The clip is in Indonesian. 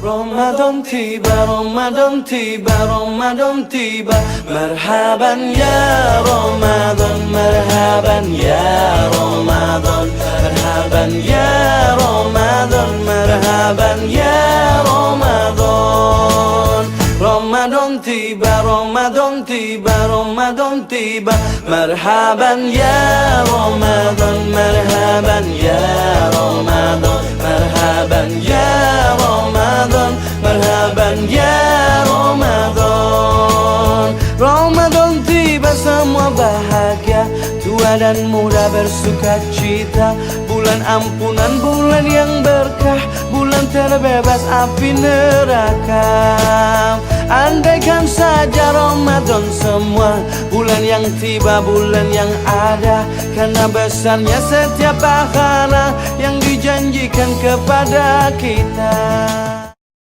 Ramadan tiba, Ramadan tiba, Ramadan tiba. Marhaban ya Ramadan, marhaban ya Ramadan, marhaban ya Ramadan, marhaban ya Ramadan. Ramadan tiba, Ramadan tiba, Ramadan tiba. Marhaban ya Ramadan, marhaban ya Ramadan, marhaban ya Ramadan, marhaban ya Ramadan. Ramadan tiba, semua bahagia, tua dan muda bersuka cita. Bulan ampunan, bulan yang berkah, bulan terbebas api neraka. Andaikan saja Ramadan semua, bulan yang tiba, bulan yang ada. Karena besarnya setiap pahala yang dijanjikan kepada kita.